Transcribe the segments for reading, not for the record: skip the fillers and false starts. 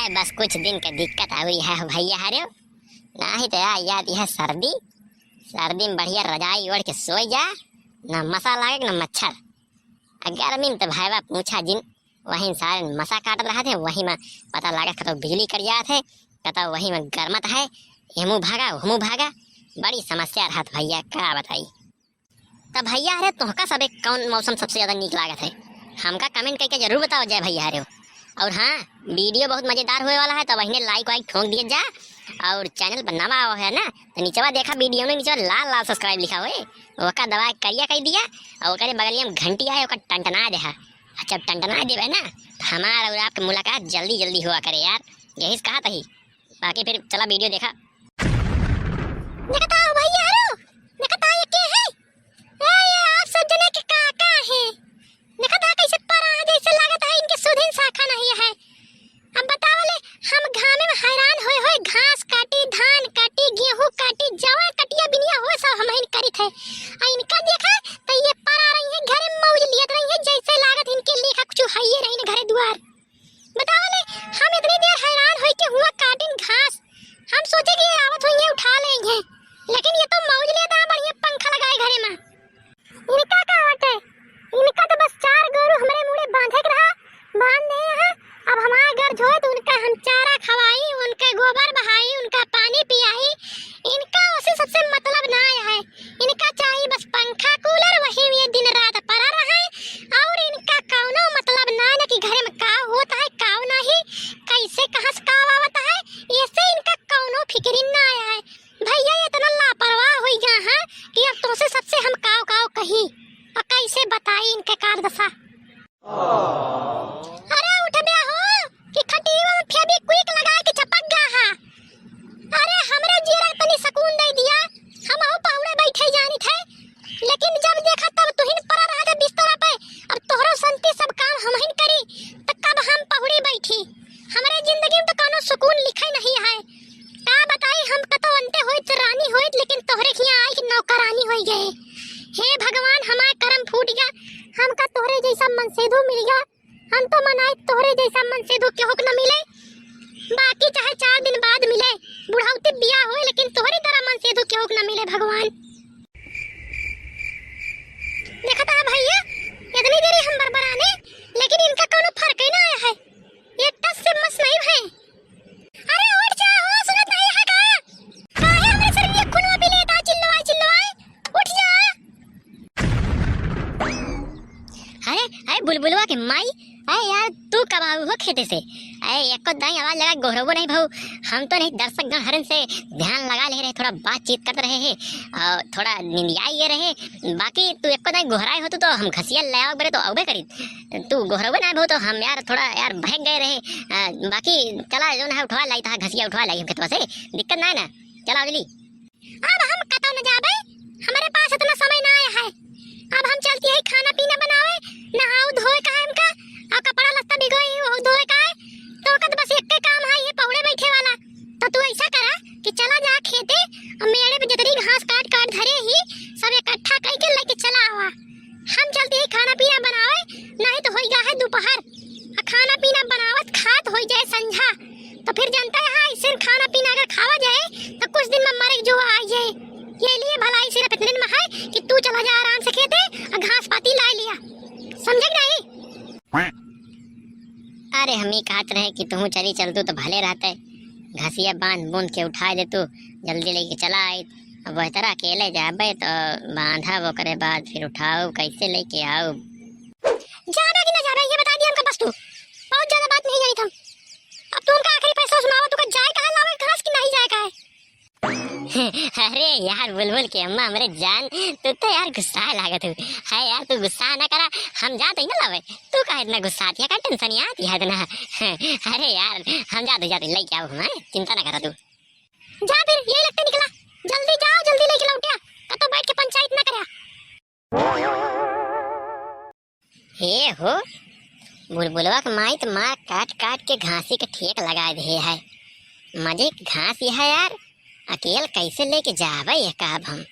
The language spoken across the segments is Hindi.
है बस कुछ दिन का दिक्कत हुई है भैया हरे ना ही तो याद यह सर्दी सर्दी में बढ़िया रजाई ओढ़ के सोई जा ना मसा लागे ना मच्छर। गर्मी में तो भाईवा पूछा जिन वहीं सारे मसा काट रहा थे वहीं में पता लगा कतो बिजली कट जात है कतो वहीं में गर्मत है हमू भागा बड़ी समस्या रहा भैया क्या बताई। तब भैया अरे तुमका सब कौन मौसम सबसे ज्यादा नीक लागत है हमका कमेंट करके जरूर बताओ जय भैया अरे। और हाँ वीडियो बहुत मजेदार होने वाला है तो वही लाइक वाइक ठोक दिए जा और चैनल पर नवा है ना तो नीचे देखा वीडियो में नीचे लाल लाल सब्सक्राइब लिखा हुए ओका दबा करिया कह दिया और ओकरे बगलिया में घंटी आए ओका टंटना दे। जब टंटना देवे ना तो हमारा और आपकी मुलाकात जल्दी जल्दी हुआ करे यार यही कहा था ही। बाकी फिर चला वीडियो देखा भैया ये के है ये आप सब जने के काका है कैसे परा जैसे लागत है इनके सुधीन शाखा नहीं है। अब बतावले हम घामे में हैरान होए घास काटी धान काटी गेहूं काटी जवा कटिया बिनिया हो सब हम ही करी थे इनका देखा तो ये परा रही है घर में मौज लियत रही है जैसे लागत इनके लेखा कुछ है ही नहीं घरे द्वार। बतावले हम इतनी देर हैरान होए के हुआ काटिन घास हम सोचे कि आवत होंगे उठा लेंगे लेकिन ये तो मौज लेता बढ़िया पंखा लगाए घरे में। इनका का होता है इनका तो बस चार गोरू हमारे मुड़े बांधे के रहा बांध दे यहाँ। अब हमारा घर जो है तो उनका हम चारा खवाई उनका गोबर बहाई उनका पानी पियाई इनका उसे सबसे मतलब ना है। इनका चाहिए बस पंखा कूलर वही ये दिन रात पड़ा रहा है और इनका कौनो मतलब ना कि घर में का होता है काव नहीं कैसे कहां से काव आवता है ऐसे इनका कौनो फिक्र ना आया है। भैया ये इतना लापरवाह हो गया है कि अब तुमसे सबसे हम काव काव कही और कैसे बताई इनके कार दशा। अरे उठ बे हो कि खटीवा में फेविक्विक लगा के चपक गया है। अरे हमरे जीरा तनी सुकून दे दिया हम हो पहुड़े बैठे जानी थे लेकिन जब देखा तब तुहिन पड़ा रहा था बिस्तर पे अब तोहरो संति सब काम हम ही करी तो कब हम पहुड़ी बैठी हमारे जिंदगी में तो कोनो सुकून लिखे नहीं है। का बताई हम कतो अंते होइत रानी होइत लेकिन तोहरे खिया आई कि नौकरानी होई गए। हे भगवान हमारा कर्म फूट गया हमका तोहरे जैसा मनसेधु मिल गया हम तो मनाए तोहरे जैसा मनसेधु केहू न मिले बाकी चाहे 4 दिन बाद मिले बुढ़ाउती बिया होए लेकिन तोहरी तरह मनसेधु केहू न मिले भगवान। देखा था भैया इतनी देरी हम बरबराने लेकिन इनका कोनो फर्क ही ना आया है ये टस से मस नहीं है। अरे उठ जा हो सुनत नहीं है का है हमरे सर में खून पी लेता चिल्लवाए उठ जा। अरे बुलबुलवा के माई अरे यार तू कब आऊ हो खेते से अरे एको दाई आवाज लगा गोहरबो नहीं भाऊ हम तो नहीं दर्शक गण हरन से ध्यान लगा ले रहे थोड़ा बातचीत करते रहे हैं और थोड़ा निंदिया ये रहे बाकी तू एको दाई गोहराए हो तो हम घसिया ले आओ बरे तो अबे करी तू गोहरबो नहीं भाऊ तो हम यार थोड़ा यार भाग गए रहे बाकी चला जो ना उठवा लाई था घसिया उठवा लाई हम खेतवा से दिक्कत ना है ना चला जल्दी। अब हम कतौ न जाबे हमारे पास इतना समय ना आया है अब हम चलती है खाना पीना बनावे नहाओ धोए का है हमका और कपड़ा लत्ता भिगोई वो धोए का है तो कद बस एक काम है ये पौड़े बैठे वाला तो तू ऐसा करा कि चला जा खेते और मेरे पे जितनी घास काट काट धरे ही सब इकट्ठा करके लेके चला आवा हम चलते ही खाना पीना बनावे नहीं तो हो गया है दोपहर और खाना पीना बनावत खात हो जाए संझा तो फिर जनता है ऐसे खाना पीना अगर खावा जाए तो कुछ दिन में मरे जो आ जाए ये लिए भलाई सिर्फ इतने में है कि तू चला जा आराम से खेते और घास पाती ला लिया समझे नहीं। अरे हम ही कहते रहे कि तुम चली चल तू तो भले रहते घसिया बांध बूंद के उठा दे तू जल्दी लेके चला आई अब वह तरह अकेले जाबे तो बांधा वो करे बाद फिर उठाओ कैसे लेके आओ जाना कि ना जाना ये बता दिया हमका बस तू बहुत ज्यादा बात नहीं जानी थम अब तू उनका आखिरी पैसा सुनाओ तू का जाए कहां लावे घास की नहीं जाए का है। अरे यार बुलबुल के अम्मा मेरे जान तू तो यार गुस्सा लागत है यार तू गुस्सा ना करा हम जाते ही ना लावे तू का इतना गुस्सा आती है का टेंशन आती है इतना अरे यार हम जाते लेके आओ हम चिंता ना करा तू जा फिर यही लगते निकला जल्दी जाओ जल्दी लेके लौटिया कतो बैठ के पंचायत ना करा। हे हो बुलबुलवा के माई तो माँ काट काट के घासी के ठेक लगा दे है मजे घास यह है यार अकेले कैसे लेके जावे ये काब हम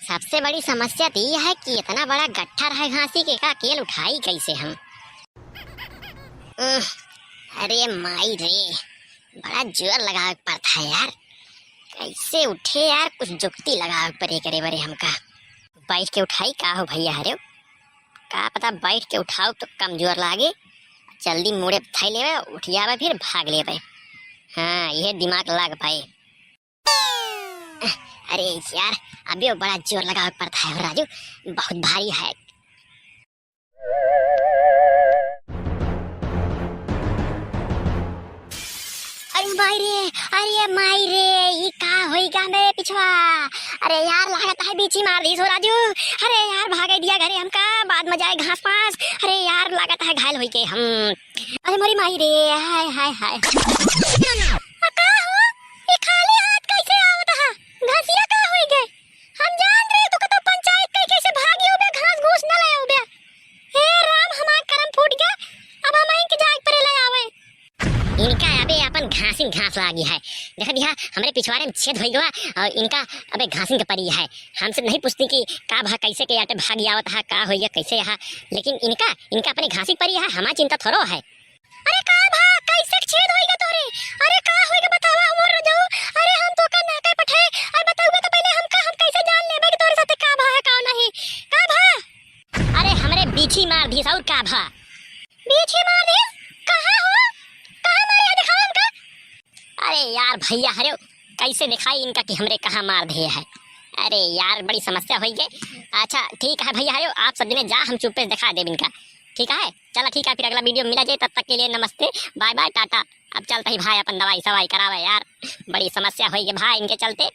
सबसे बड़ी समस्या तो यह है कि इतना बड़ा गट्ठा रहा घासी के का अकेले उठाई कैसे हम। अरे माई रे, बड़ा जोर लगा पड़ता है यार। कैसे उठे यार, कुछ जुक्ति लगा परे करे बरे हमका। बैठ के उठाई का हो भैया, हरे का पता बैठ के उठाओ तो कमजोर लागे। जल्दी मुड़े थाई लेवे, उठ जावे फिर भाग लेवे। हाँ ये दिमाग लग पाए। अरे यार अभी बड़ा जोर लगा पड़ता है राजू, बहुत भारी है। अरे माई रे ये का होइगा मेरे पिछवा। अरे यार लागत है बीची मार दी सो राजू। अरे यार भागे दिया घरे हमका, बाद में जाए घास पास। अरे यार लागत है घायल होई के हम। अरे मोरी माई रे, हाय हाय हाय। का हो ये खाली हाथ कैसे आवत है? घासिया का होई गए? हम जान रहे तो कतो पंचायत कई कैसे भागी होबे, घास घूस न ले होबे। हे राम हमार करम फूट गया, अब हम इनके जाग पर ले आवे। इनका अबे अपन घासिन घास लागी है। देखा दिया हमारे पिछवाड़े में छेद हो गया और इनका अबे घासिन के परी है। हमसे नहीं पूछती कि का भा कैसे के आटे भाग आवत है, का होइया कैसे है, लेकिन इनका इनका अपने घासिन परी है, हमार चिंता थोड़ो है। अरे का भा कैसे छेद होइगा तोरे? अरे का होइगा बतावा हमर रजऊ। अरे हम तो का ना के पठे, अरे बताऊगा तो पहले हम कैसे जान लेबे कि तोरे साथे का भा है का नहीं। का भा अरे हमरे बीछी मार दी और का भा बीछी मार दी कहां हो? अरे यार भैया हरे कैसे दिखाई इनका कि हमरे कहाँ मार दिए है। अरे यार बड़ी समस्या हो गई। अच्छा ठीक है भैया हरे, आप सब दिन जा, हम चुप्पे दिखा दे इनका। ठीक है चलो ठीक है, फिर अगला वीडियो मिला जाए, तब तक के लिए नमस्ते बाय बाय टाटा। अब चलते ही भाई अपन दवाई सवाई करावे यार, बड़ी समस्या हो गई भाई इनके चलते।